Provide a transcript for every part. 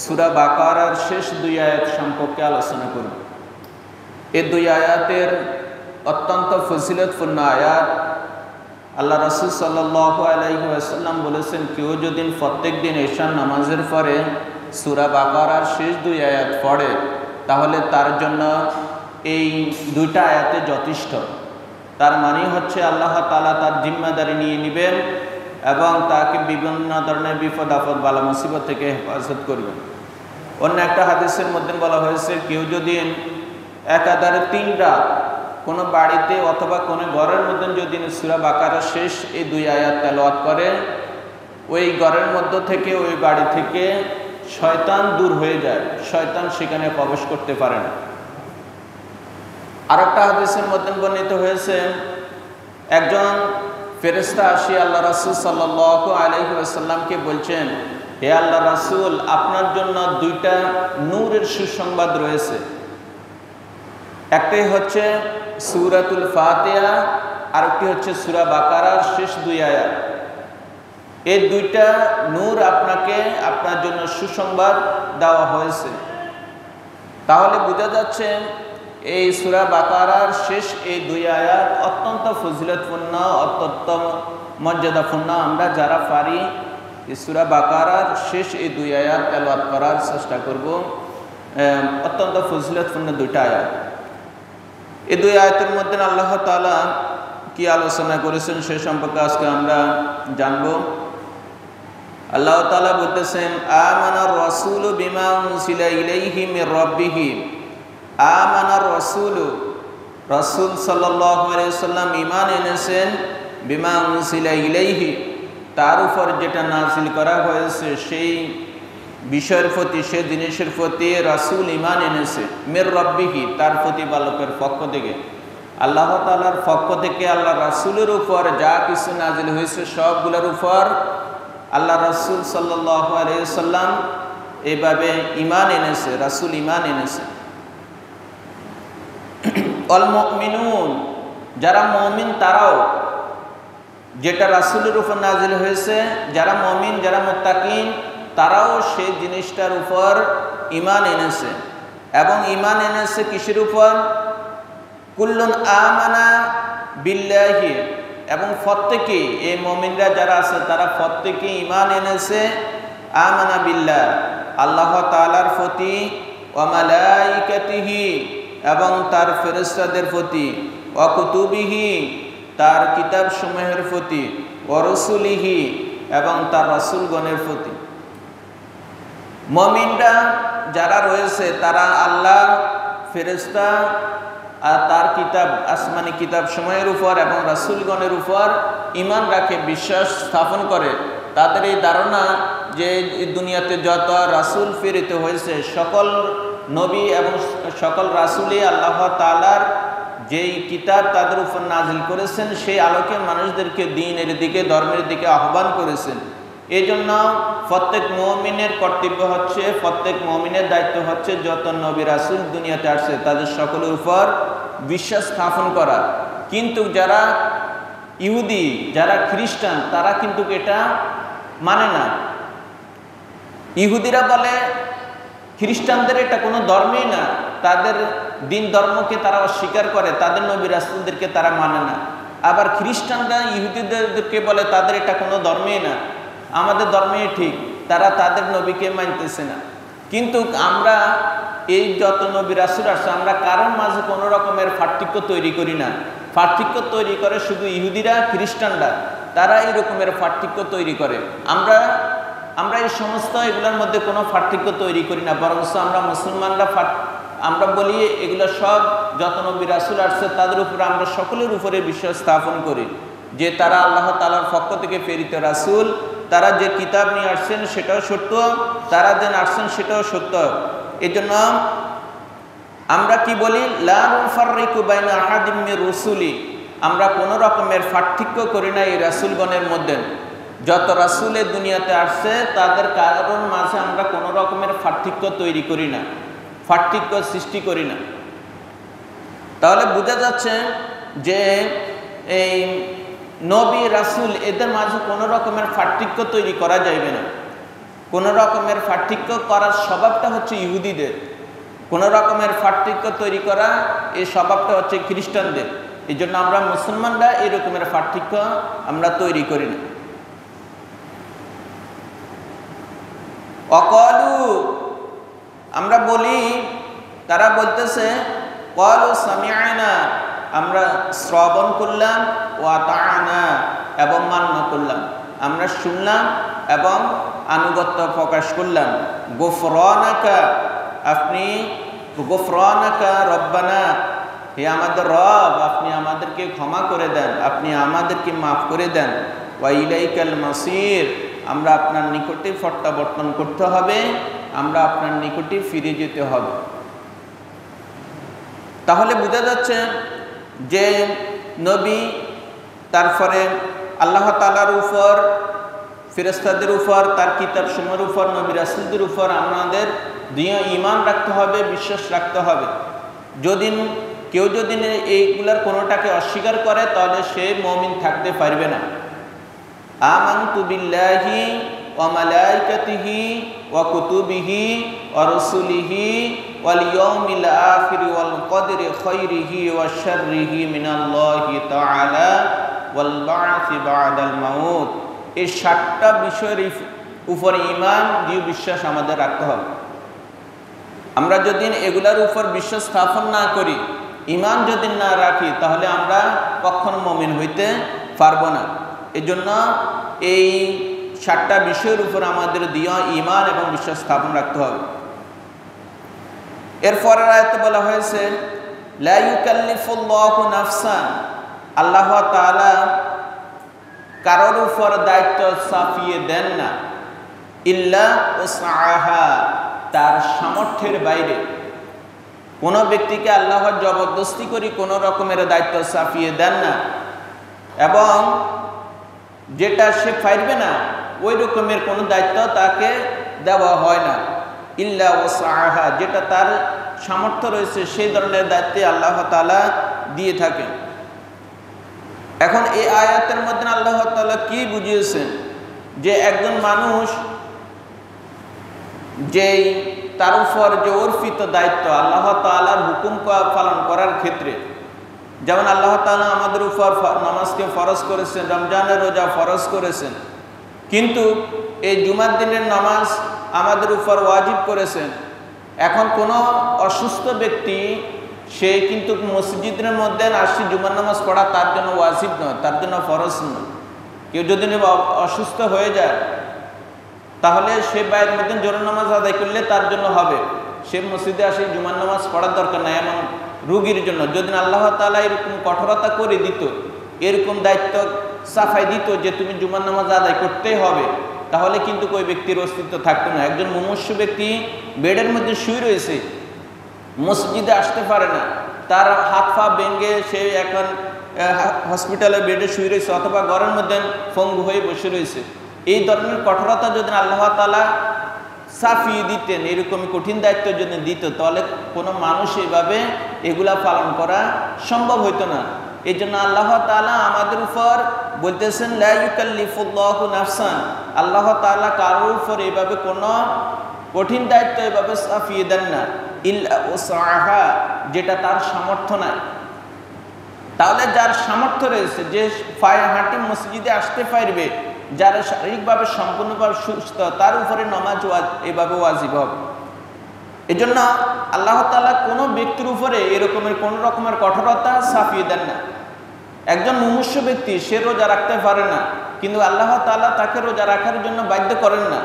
সূরা বাকারার শেষ দুই আয়াত সম্পর্কে আলোচনা করব। এই দুই আয়াতের অত্যন্ত ফজিলতপূর্ণ আয়াত। আল্লাহ রাসূল সাল্লাল্লাহু আলাইহি ওয়াসাল্লাম বলেছেন, কেউ যদি প্রত্যেক দিন এশার নামাজের পরে সূরা বাকারার শেষ দুই আয়াত পড়ে তাহলে তার জন্য এই দুইটা আয়াতে যথেষ্ট। তার মানে হচ্ছে আল্লাহ তাআলা তার জিম্মাদারি নিয়ে নেবেন এবং তাকে বিভিন্ন ধরনের বিপদ আপদ বালা মুসিবত থেকে হেফাজত করবেন। অন্য একটা হাদিসের মধ্যে বলা হয়েছে, কেউ যদি একাধারে 3 রাত কোনো বাড়িতে অথবা কোনো ঘরের মধ্যে যদি সূরা বাকারার শেষ এই দুই আয়াত তেলাওয়াত করে, ওই ঘরের মধ্য থেকে ওই বাড়ি থেকে শয়তান দূর হয়ে যায়, শয়তান সেখানে প্রবেশ করতে পারে না। আরেকটা হাদিসের মধ্যে বর্ণিত হয়েছে, একজন ফেরেশতা আসি আল্লাহ রাসূল সাল্লাল্লাহু আলাইহি ওয়াসাল্লামকে বলছেন, হে আল্লাহ রাসূল, আপনার জন্য 2টা নূরের সুসংবাদ রয়েছে। একটাই হচ্ছে সূরাতুল ফাতিহা, আরেকটি হচ্ছে সূরা বাকারার শেষ দুই আয়াত। এই 2টা নূর আপনার জন্য সুসংবাদ দেওয়া হয়েছে। তাহলে বোঝা যাচ্ছে এই সূরা বাকারার শেষ এই দুই আয়াত অত্যন্ত ফজিলতপূর্ণ, অত্যন্ত মর্যাদাপূর্ণ। আমরা যারা পারি এই সূরা বাকারার শেষ এই দুই আয়াত তেলাওয়াত করার চেষ্টা করব। অত্যন্ত ফজিলতপূর্ণ 2টা আয়াত। এই দুই আয়াতের মধ্যে আল্লাহ তাআলা কি আলোচনা করেছেন সে সম্পর্কে আজকে আমরা জানব। আল্লাহ তাআলা বলতেছেন, আমানার রাসূলু বিমা উনজিলা ইলাইহি মির রাব্বিহি। আমানার রাসূলু, রাসূল সাল্লাল্লাহু আলাইহি ওয়াসাল্লাম ঈমান এনেছেন, বিমা উনজিলা ইলাইহি, তার উপর যেটা নাযিল করা হয়েছে সেই বিষয়ের প্রতি, সে জিনিসের প্রতি রাসূল ঈমান এনেছে। মির রাব্বিহি, তার প্রতিপালকের পক্ষ থেকে, আল্লাহ তাআলার পক্ষ থেকে আল্লাহ রাসূলের উপর যা কিছু নাযিল হয়েছে সবগুলোর উপর আল্লাহ রাসূল সাল্লাল্লাহু আলাইহি ওয়াসাল্লাম এইভাবে ঈমান এনেছে, রাসূল ঈমান এনেছে। আল মুমিনুন, যারা মুমিন তারাও যেটা রাসূলের উপর নাযিল হয়েছে, যারা মুমিন, যারা মুত্তাকিন তারাও সেই জিনিসটার উপর ঈমান এনেছে। এবং ঈমান এনেছে কিসের উপর? কুল্লুন আমানা বিল্লাহি, এবং প্রত্যেকেই এই মুমিনরা যারা আছে তারা প্রত্যেকেই ঈমান এনেছে আমানা বিল্লাহ, আল্লাহ তাআলার প্রতি, ওয়া মালাইকাতিহি, এবং তার ফেরেশতাদের প্রতি, ওয়া কুতুবিহি, তার কিতাব সমূহের প্রতি, ওয়া রাসূলিহি, এবং তার রাসূলগণের প্রতি। মুমিনরা যারা রয়েছে তারা আল্লাহ, ফেরেশতা আর তার কিতাব, আসমানি কিতাব সমূহের উপর এবং রাসূলগণের উপর ঈমান রাখে, বিশ্বাস স্থাপন করে। তাদের এই ধারণা যে দুনিয়াতে যত রাসূল প্রেরিত হয়েছে সকল নবী এবং সকল রাসূলই আল্লাহ তাআলার যেই কিতাব তাদের উপর নাজিল করেছেন সেই আলোকে মানুষদেরকে দ্বীনের দিকে, ধর্মের দিকে আহ্বান করেছেন। এই জন্য প্রত্যেক মুমিনের কর্তব্য হচ্ছে, প্রত্যেক মুমিনের দায়িত্ব হচ্ছে যত নবী রাসূল দুনিয়াতে আসছে তাদের সকলের উপর বিশ্বাস স্থাপন করা। কিন্তু যারা ইহুদি, যারা খ্রিস্টান তারা কিন্তু এটা মানে না। ইহুদিরা বলে খ্রিস্টানদের এটা কোনো ধর্মই না, তাদের দিন ধর্মকে তারা অস্বীকার করে, তাদের নবী রাসূলদেরকে তারা মানে না। আবার খ্রিস্টানরা ইহুদিদেরকে বলে তাদের এটা কোনো ধর্মই না, আমাদের ধর্মই ঠিক, তারা তাদের নবীকে মানতেছে না। কিন্তু আমরা এই যত নবী রাসূল আসছে আমরা কারোর মাঝে কোনো রকমের পার্থক্য তৈরি করি না। পার্থক্য তৈরি করে শুধু ইহুদিরা, খ্রিস্টানরা, তারা এই রকমের পার্থক্য তৈরি করে। আমরা এই সমস্ত এগুলোর মধ্যে কোনো পার্থক্য তৈরি করি না, বরং আমরা মুসলমানরা আমরা বলি এগুলো সব যত নবী রাসূল আসছে তাদের উপর আমরা সকলের উপরে বিশ্বাস স্থাপন করি যে তারা আল্লাহ তাআলার পক্ষ থেকে প্রেরিত রাসূল, তারা যে কিতাব নিয়ে আসছেন সেটাও সত্য, তারা যে আসছেন সেটাও সত্য। এই জন্য আমরা কি বলি, লা নুফাররিকু বাইনা আহাদিম মির রুসুলি, আমরা কোনো রকমের পার্থক্য করি না এই রাসূলগণের মধ্যে। যত রাসূল এই দুনিয়াতে আসছে তাদের কারোর মাঝে আমরা কোনো রকমের পার্থক্য তৈরি করি না, পার্থক্য সৃষ্টি করি না। তাহলে বোঝা যাচ্ছে যে এই নবী রাসূল এদের মাঝে কোনো রকমের পার্থক্য তৈরি করা যাবে না। কোনো রকমের পার্থক্য করার স্বভাবটা হচ্ছে ইহুদিদের, কোনো রকমের পার্থক্য তৈরি করা এই স্বভাবটা হচ্ছে খ্রিস্টানদের। এই জন্য আমরা মুসলমানরা এই রকমের পার্থক্য আমরা তৈরি করি না। অকলু, আমরা বলি, তারা বলতেছে ক্বালু সামি'না, আমরা শ্রবণ করলাম, ওয়া আতা'না, এবং মান্য করলাম, আমরা শুনলাম এবং আনুগত্য প্রকাশ করলাম। গুফরানাকা, আপনি গুফরানাকা রব্বানা, হে আমাদের রব, আপনি আমাদেরকে ক্ষমা করে দেন, আপনি আমাদেরকে মাফ করে দেন। ওয়া ইলাইকাল মাসির, আমরা আপনার নিকটে প্রত্যাবর্তন করতে হবে, আমরা আপনার নিকটে ফিরে যেতে হবে। তাহলে বোঝা যাচ্ছে যে নবী, তারপরে আল্লাহ তাআলার উপর, ফেরেশতাদের উপর, তার কিতাব সমূহের উপর, নবী রাসূলদের উপর আমাদের দৃঢ় ঈমান রাখতে হবে, বিশ্বাস রাখতে হবে। যদি কেউ যদি এইগুলার কোনোটাকে অস্বীকার করে তাহলে সে মুমিন থাকতে পারবে না। আমানতু বিল্লাহি ওয়া মালাইকাতিহি ওয়া কুতুবিহি ওয়া রুসুলিহি ওয়াল ইয়াউমিল আখির ওয়াল কদরি খাইরিহি ওয়া শাররিহি মিনাল্লাহি তাআলা ওয়াল বা'সি বা'দাল মাউত। এই 7টা বিষয়ের উপর ঈমান, দৃঢ় বিশ্বাস আমাদের রাখতে হবে। আমরা যদি এগুলার উপর বিশ্বাস স্থাপন না করি, ঈমান যদি না রাখি, তাহলে আমরা কখনো মুমিন হইতে পারবো না। এজন্য এই 7টা বিষয়ের উপর আমাদের দৃঢ় ঈমান এবং বিশ্বাস স্থাপন রাখতে হবে। এরপরের আয়াতে বলা হয়েছে লা ইউকাল্লিফুল্লাহু নাফসান, আল্লাহ তাআলা কারোর উপর দায়িত্ব চাপিয়ে দেন না, ইল্লা উসআহা, তার সামর্থ্যের বাইরে। কোনো ব্যক্তিকে আল্লাহ জবরদস্তি করে কোনো রকমের দায়িত্ব চাপিয়ে দেন না, এবং যেটা সে পারবে না ওই রকমের কোনো দায়িত্ব তাকে দেওয়া হয় না। ইল্লা ওয়াসআহা, যেটা তার সামর্থ্য রয়েছে সেই ধরনের দায়িত্ব আল্লাহ তাআলা দিয়ে থাকেন। এখন এই আয়াতের মধ্যে আল্লাহ তাআলা কি বুঝিয়েছেন যে একজন মানুষ যেই তার উপর যে অর্পিত দায়িত্ব আল্লাহ তাআলার হুকুম পালন করার ক্ষেত্রে, যেমন আল্লাহ তাআলা আমাদের উপর নামাজকে ফরজ করেছেন, রমজানের রোজা ফরজ করেছেন, কিন্তু এই জুমার দিনের নামাজ আমাদের উপর ওয়াজিব করেছেন। এখন কোনো অসুস্থ ব্যক্তি সে কিন্তু মসজিদের মধ্যে আসি জুমার নামাজ পড়া তার জন্য ওয়াজিব নয়, তার জন্য ফরজ নয়। কেউ যদি অসুস্থ হয়ে যায় তাহলে সে বাইরের মধ্যে জোহর নামাজ আদায় করলে তার জন্য হবে, সে মসজিদে আসে জুমার নামাজ পড়ার দরকার নাই। এমন রোগীর জন্য যদি আল্লাহ তাআলা এরকম কঠোরতা করে দিত, এরকম দায়িত্ব সাফাই দিত যে তুমি জুমার নামাজ আদায় করতেই হবে, তাহলে কিন্তু ওই ব্যক্তির অস্তিত্ব থাকতো না। একজন মুমূর্ষু ব্যক্তি বেডের মধ্যে শুয়ে রয়েছে, মসজিদে আসতে পারে না, তার হাত পা ভেঙে সে এখন হসপিটালে বেডে শুয়ে রয়েছে অথবা ঘরের মধ্যে পঙ্গু হয়ে বসে রয়েছে। এই ধরনের কঠোরতা যদি আল্লাহ তাআলা সাফিয়ে দিতেন, এরকম কঠিন দায়িত্ব যদি দিত, তাহলে কোনো মানুষ এইভাবে এগুলা পালন করা সম্ভব হইতো না। এই জন্য আল্লাহ তাআলা আমাদের উপর বলতেছেন লা ইউকাল্লিফুল্লাহু নাফসান, আল্লাহ তাআলা কারোর উপর এইভাবে কোনো কঠিন দায়িত্ব এভাবে সাফিয়ে দেন না, ইল্লা উসআহা, যেটা তার সামর্থ্য নাই। তাহলে যার সামর্থ্য রয়েছে, যে পায়ে হাঁটি মসজিদে আসতে পারবে, যারা শারীরিকভাবে সম্পূর্ণভাবে সুস্থ, তার উপরে নামাজ এভাবে ওয়াজিব হবে। এই জন্য আল্লাহ তাআলা কোনো ব্যক্তির উপরে এরকমের কোনো রকমের কঠোরতা চাপিয়ে দেন না। একজন মুমূর্ষু ব্যক্তি সে রোজা রাখতে পারে না, কিন্তু আল্লাহ তাআলা তাকে রোজা রাখার জন্য বাধ্য করেন না।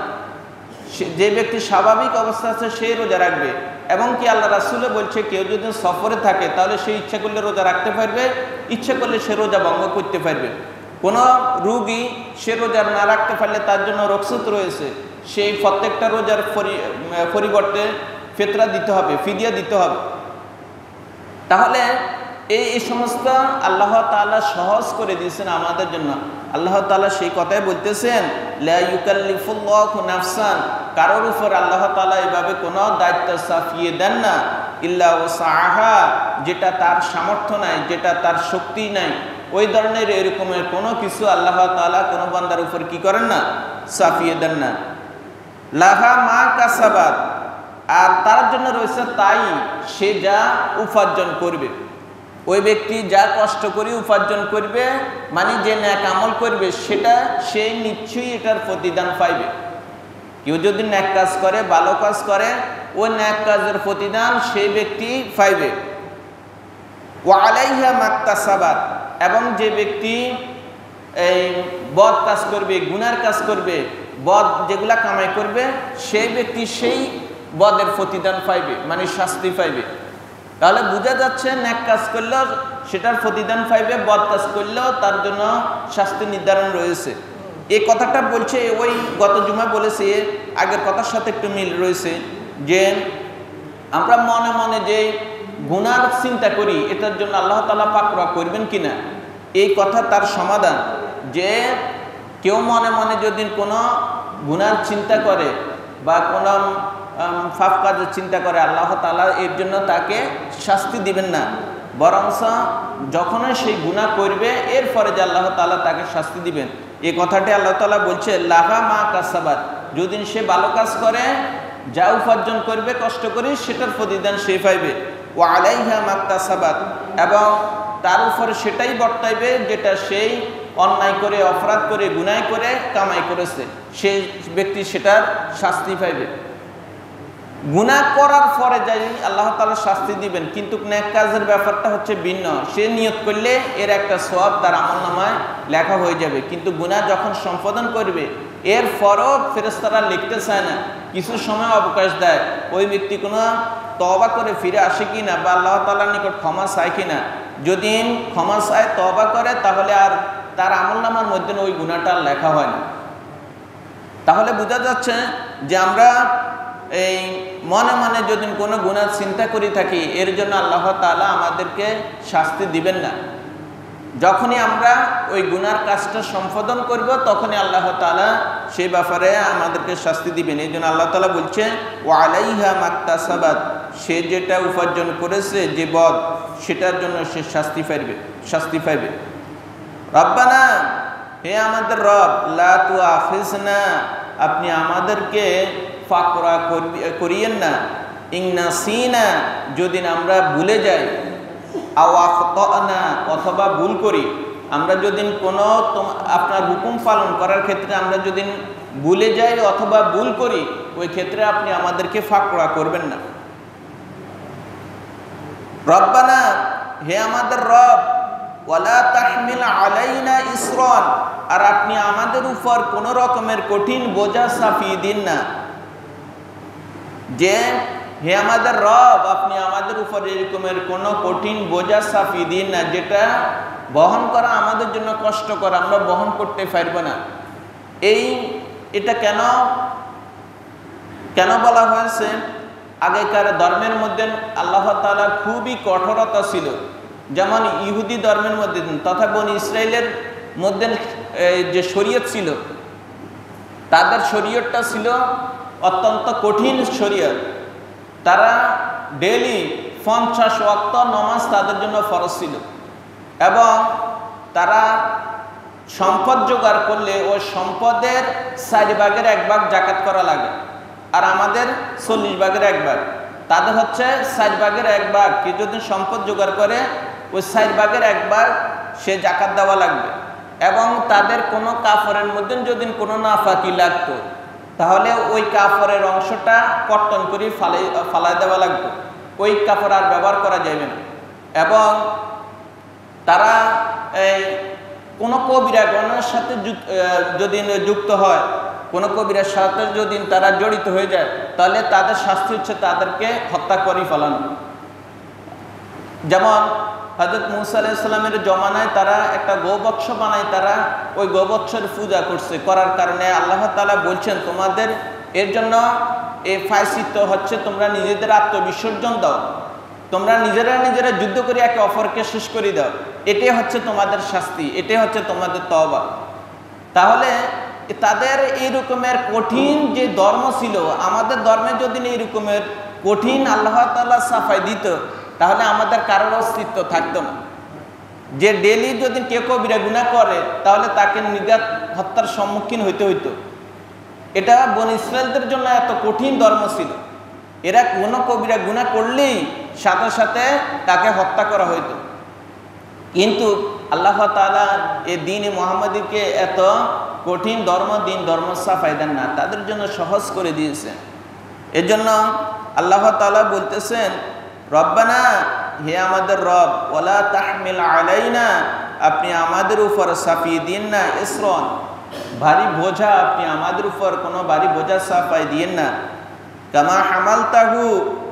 যে ব্যক্তি স্বাভাবিক অবস্থা আছে সে রোজা রাখবে, এবং কি আল্লাহ রাসূলও বলছে কেউ যদি সফরে থাকে তাহলে সে ইচ্ছা করলে রোজা রাখতে পারবে, ইচ্ছা করলে সে রোজা ভঙ্গ করতে পারবে। কোনো রোগী সে রোজা না রাখতে পারলে তার জন্য রুখসত রয়েছে, সেই প্রত্যেকটা রোজার পরিবর্তে ফিতরা দিতে হবে, ফিদিয়া দিতে হবে। তাহলে এই সমস্ত আল্লাহ তাআলা সহজ করে দিয়েছেন আমাদের জন্য। আল্লাহ তাআলা সেই কথাই বলতেছেন লা ইউকাল্লিফুল্লাহু নাফসান, কারোর উপর আল্লাহ তাআলা এভাবে কোনো দায়িত্ব চাপিয়ে দেন না, ইল্লা ওয়াসআহা, যেটা তার সামর্থ্য নাই, যেটা তার শক্তি নাই, ওই ধরনের এরকমের কোনো কিছু আল্লাহ তাআলা কোনো বান্দার উপর কি করেন না, চাপিয়ে দেন না। লাহা মা কাসাবাত, আর তার জন্য রয়েছে তাই সে যা উপার্জন করবে। ওই ব্যক্তি যা কষ্ট করে উপার্জন করবে, মানে যে ন্যাক আমল করবে, সেটা সে নিশ্চয়ই এটার প্রতিদান পাইবে। কেউ যদি ন্যাক কাজ করে, ভালো কাজ করে, ওই ন্যাক কাজের প্রতিদান সেই ব্যক্তি পাইবে। ওয়া আলাইহা মাকতাসাবাত, এবং যে ব্যক্তি এই বদ কাজ করবে, গুনার কাজ করবে, বদ যেগুলা কামাই করবে, সেই ব্যক্তি সেই বদের প্রতিদান পাইবে, মানে শাস্তি পাইবে। তাহলে বোঝা যাচ্ছে ন্যাক কাজ করলেও সেটার প্রতিদান পাইবে, বদ কাজ করলেও তার জন্য শাস্তি নির্ধারণ রয়েছে। এই কথাটা বলছে, ওই গত জুমা বলেছে, আগের কথার সাথে একটু মিল রয়েছে, যে আমরা মনে মনে যে গুনার চিন্তা করি, এটার জন্য আল্লাহ তাআলা পাকড়া করবেন কিনা, এই কথা তার সমাধান যে কেউ মনে মনে যদি কোনো গুনার চিন্তা করে বা কোনো পাপ কাজের চিন্তা করে, আল্লাহ তাআলা এর জন্য তাকে শাস্তি দিবেন না, বরঞ্চ যখনই সেই গুনাহ করবে এরপরে যে আল্লাহ তাআলা তাকে শাস্তি দিবেন। এই কথাটি আল্লাহ তাআলা বলছে, লাহা মা কাসাবাত, যদি সে ভালো কাজ করে, যা উপার্জন করবে কষ্ট করে, সেটার প্রতিদান সে পাইবে। ওয়া আলাইহা মাকতাসাবাত, এবং তার উপরে সেটাই বর্তাইবে যেটা সেই অন্যায় করে, অপরাধ করে, গুনাহ করে কামাই করেছে, সেই ব্যক্তি সেটার শাস্তি পাইবে। গুনাহ করার পরে যাই আল্লাহ তাআলা শাস্তি দিবেন, কিন্তু নেক কাজের ব্যাপারটা হচ্ছে ভিন্ন। সে নিয়ত করলে এর একটা সওয়াব তার আমলনামায় লেখা হয়ে যাবে, কিন্তু গুনাহ যখন সম্পাদন করবে এরপরও ফেরেশতারা লিখতে চায় না, কিছু সময় অবকাশ দেয়, ওই ব্যক্তি কোনো তওবা করে ফিরে আসে কিনা বা আল্লাহ তাআলার নিকট ক্ষমা চায় কিনা। যদি ক্ষমা চায়, তওবা করে, তাহলে আর তার আমলনামার মধ্যে ওই গুনাহটা লেখা হয় না। তাহলে বোঝা যাচ্ছে যে আমরা এই মনে মনে যদি কোনো গুনাহ চিন্তা করে থাকি, এর জন্য আল্লাহ তাআলা আমাদেরকে শাস্তি দিবেন না। যখনই আমরা ওই গুনার কাজটা সম্পাদন করব, তখনই আল্লাহ তাআলা সেই ব্যাপারে আমাদেরকে শাস্তি দিবেন। এই জন্য আল্লাহ তাআলা বলছে, ওয়া আলাইহা মাকতাসাবাত, সে যেটা উপার্জন করেছে, যে বদ, সেটার জন্য সে শাস্তি পাইবে। রব্বানা, হে আমাদের রব, লা তুআখিজনা, আপনি আমাদেরকে ফাকরা করিয়েন না, ইন্নাসিনা, যদি আমরা ভুলে যাই, আও আখতানা, অথবা ভুল করি। আমরা যদি কোনো আপনার হুকুম পালন করার ক্ষেত্রে আমরা যদি ভুলে যাই অথবা ভুল করি, ওই ক্ষেত্রে আপনি আমাদেরকে ফাকরা করবেন না। রব্বানা, হে আমাদের রব, ওয়ালা তাহমিল আলাইনা ইসরান, আর আপনি আমাদের উপর কোনো রকমের কঠিন বোঝা চাপিয়ে দিন না। যে হে আমাদের রব, আপনি আমাদের উপর এরকমের কোনো কঠিন বোঝা চাপিয়ে দিন না, যেটা বহন করা আমাদের জন্য কষ্টকর, আমরা বহন করতে পারব না। এটা কেন বলা হয়েছে? আগেকার ধর্মের মধ্যে আল্লাহ তাআলা খুবই কঠোরতা ছিল, যেমন ইহুদি ধর্মের মধ্যে তথা বনি ইসরায়েলের মধ্যে যে শরীয়ত ছিল, তাদের শরীয়তটা ছিল অত্যন্ত কঠিন শরীয়ত। তারা ডেইলি 50 ওয়াক্ত নামাজ তাদের জন্য ফরজ ছিল, এবং তারা সম্পদ জোগাড় করলে ওই সম্পদের 4 ভাগের 1 ভাগ জাকাত করা লাগে, আর আমাদের 40 ভাগের 1 ভাগ। তাদের হচ্ছে 4 ভাগের 1 ভাগ, কেউ যদি সম্পদ জোগাড় করে ওই 4 ভাগের 1 ভাগ সে জাকাত দেওয়া লাগবে। এবং তাদের কোনো কাফরের মধ্যে যদি কোনো নাফাকি লাগতো, তাহলে ওই কাপড়ের অংশটা কর্তন করে ফালাই দেওয়া লাগবে, ওই কাপড় আর ব্যবহার করা যাবে না। এবং তারা কোনো কবিরা গুনাহের সাথে যদি যুক্ত হয়, কোনো কবিরার সাথে যদি তারা জড়িত হয়ে যায়, তাহলে তাদের শাস্তি হচ্ছে তাদেরকে হত্যা করে ফেলানো। যেমন হযরত মুসা আলাইহিস সালামের জমানায় তারা একটা গোবৎস বানায়, তারা ওই গোবৎসের পূজা করার কারণে আল্লাহ তাআলা বলছেন, তোমাদের এর জন্য এই ফায়সিত হচ্ছে, তোমরা নিজেদের আত্মবিসর্জন দাও, তোমরা নিজেরা যুদ্ধ করে একে অপরকে শেষ করে দাও, এটাই হচ্ছে তোমাদের শাস্তি, এটাই হচ্ছে তোমাদের তওবা। তাহলে তাদের এই রকমের কঠিন যে ধর্ম ছিল, আমাদের ধর্মে যদি এই রকমের কঠিন আল্লাহ তাআলা সাফাই দিত, তাহলে আমাদের কারোর অস্তিত্ব থাকতো না। যে ডেলি যদি কেউ কবিরা গুনাহ করে, তাহলে তাকে নির্ঘাত হত্যার সম্মুখীন হইতে হইতো। এটা বনী ইসরায়েলদের জন্য এত কঠিন ধর্ম ছিল, এরা কোনো কবিরা গুনাহ করলেই সাথে সাথে তাকে হত্যা করা হইতো। কিন্তু আল্লাহ তাআলা এই দ্বীন-ই মুহাম্মাদীকে এত কঠিন ধর্ম সাফাই দেন না, তাদের জন্য সহজ করে দিয়েছে। এজন্য আল্লাহ তাআলা বলতেছেন, রব্বানা, হে আমাদের রব, ওয়ালা তাহমিল আলাইনা, আপনি আমাদের উপর চাপিয়ে দিন না, ইসরন, ভারী বোঝা, আপনি আমাদের উপর কোনো ভারী বোঝা চাপাই দিয়েন না, কামা হামালতাহু,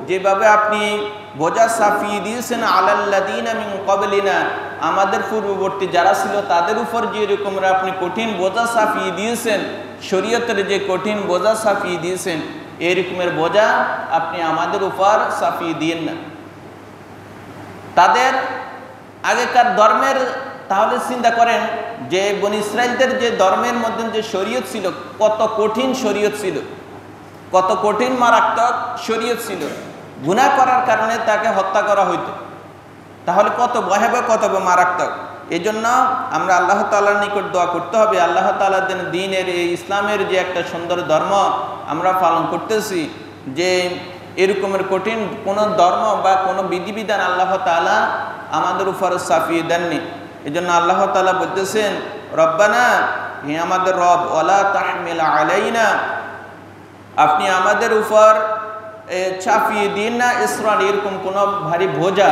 যেভাবে আপনি বোঝা চাপিয়ে দিয়েছেন আলাল্লাযীনা মিন ক্বাবলিনা, আমাদের পূর্ববর্তী যারা ছিল তাদের উপর যেরকম আপনি কঠিন বোঝা চাপিয়ে দিয়েছেন, শরীয়তের যে কঠিন বোঝা চাপিয়ে দিয়েছেন, এরকমের বোঝা আপনি আমাদের উপর চাপিয়ে দিয়েন না। তাদের আগেকার ধর্মের, তাহলে চিন্তা করেন যে বনী ইসরায়েলদের যে ধর্মের মধ্যে যে শরীয়ত ছিল, কত কঠিন শরীয়ত ছিল, কত কঠিন মারাত্মক শরীয়ত ছিল। গুনাহ করার কারণে তাকে হত্যা করা হইতো, তাহলে কত ভয়াবহ, কত মারাত্মক। এই জন্য আমরা আল্লাহ তাআলার নিকট দোয়া করতে হবে, আল্লাহ তাআলার দ্বীনের, এই ইসলামের যে একটা সুন্দর ধর্ম আমরা পালন করতেছি, যে এরকমের কঠিন কোনো ধর্ম বা কোনো বিধিবিধান আল্লাহ তাআলা আমাদের উপর চাপিয়ে দেননি। এই জন্য আল্লাহ তাআলা বলতেছেন, রব্বানা, হে আমাদের রব, ওয়ালা তাহমিল আলাইনা, আপনি আমাদের উপর চাপিয়ে দিন না, ইসরান, এরকম কোনো ভারী বোঝা,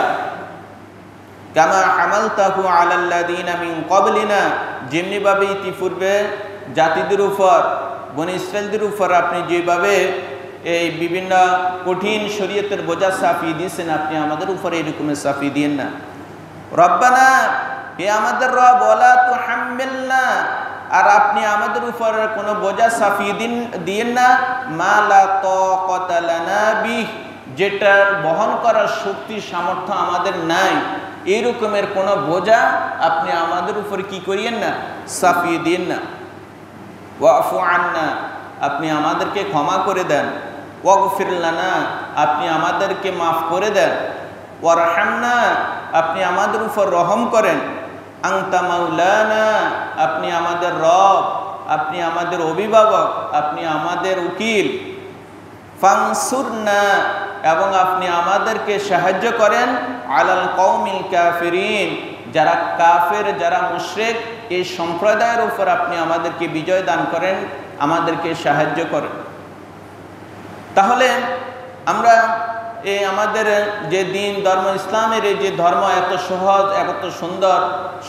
কামা হামালতাহু আলাল্লাযীনা মিন ক্বাবলিনা, যেমনিভাবে ইতিপূর্বে জাতিদের উপর, বনী ইসরায়েলদের উপর আপনি যেভাবে এই বিভিন্ন কঠিন শরীয়তের বোঝা চাপিয়ে দিয়েছেন, আপনি আমাদের উপরে এরকমের চাপিয়ে দিয়েন না। রব্বানা, হে আমাদের রব, ওয়ালা তুহাম্মিলনা, আর আপনি আমাদের উপর কোনো বোঝা চাপিয়ে দিয়েন না, মা লা তাকাতা লানা বিহ, যেটা বহন করার শক্তি সামর্থ্য আমাদের নাই, এরকমের কোনো বোঝা আপনি আমাদের উপর কি করিয়েন না, চাপিয়ে দিন না। ওয়াফু আন্না, আপনি আমাদেরকে ক্ষমা করে দেন। ওয়াগফির লানা, আপনি আমাদেরকে মাফ করে দেন। ওয়ারহামনা, আপনি আমাদের উপর রহম করেন। আনতা মাওলানা, আপনি আমাদের রব, আপনি আমাদের অভিভাবক, আপনি আমাদের উকিল। ফানসুরনা, এবং আপনি আমাদেরকে সাহায্য করেন, আলাল কওমিল কাফিরিন, যারা কাফের, যারা মুশরিক, এই সম্প্রদায়ের উপর আপনি আমাদেরকে বিজয় দান করেন, আমাদেরকে সাহায্য করেন। তাহলে আমরা এই আমাদের যে দিন ধর্ম, ইসলামের এই যে ধর্ম, এত সহজ, এত সুন্দর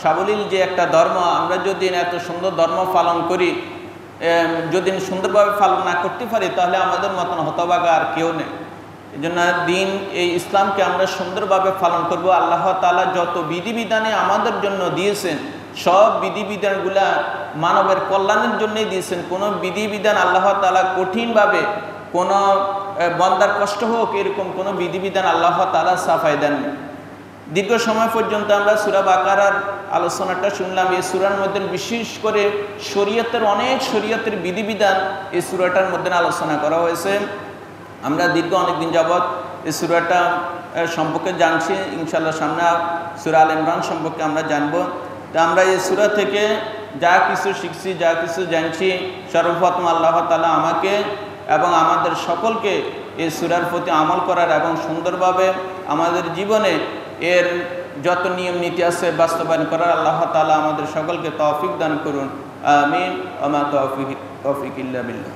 সাবলীল যে একটা ধর্ম, আমরা যদি এত সুন্দর ধর্ম পালন করি, যদি সুন্দরভাবে পালন না করতে পারি, তাহলে আমাদের মতন হতভাগা আর কেউ নেই। এই জন্য দিন, এই ইসলামকে আমরা সুন্দরভাবে পালন করব। আল্লাহ তাআলা যত বিধিবিধানে আমাদের জন্য দিয়েছেন, সব বিধিবিধানগুলা মানবের কল্যাণের জন্যই দিয়েছেন। কোনো বিধিবিধান আল্লাহ তাআলা কঠিনভাবে, কোনো বান্দার কষ্ট হোক, এরকম কোনো বিধিবিধান আল্লাহ তাআলা সাফাই দেননি। দীর্ঘ সময় পর্যন্ত আমরা সূরা বাকারার আলোচনাটা শুনলাম। এই সূরার মধ্যে বিশেষ করে শরীয়তের, অনেক শরীয়তের বিধিবিধান এই সূরাটার মধ্যে আলোচনা করা হয়েছে। আমরা দীর্ঘ অনেক দিন যাবৎ এই সূরাটা সম্পর্কে জানছি। ইনশাআল্লাহ সামনে সূরা আল ইমরান সম্পর্কে আমরা জানব। তা আমরা এই সূরা থেকে যা কিছু শিখছি, যা কিছু জানছি, সর্বপ্রথম আল্লাহ তাআলা আমাকে এবং আমাদের সকলকে এই সূরার প্রতি আমল করার এবং সুন্দরভাবে আমাদের জীবনে এর যত নিয়ম নীতি আছে বাস্তবায়ন করার আল্লাহ তাআলা আমাদের সকলকে তৌফিক দান করুন। আমিন। ওয়া মা তৌফিক ইল্লা বিল্লাহ।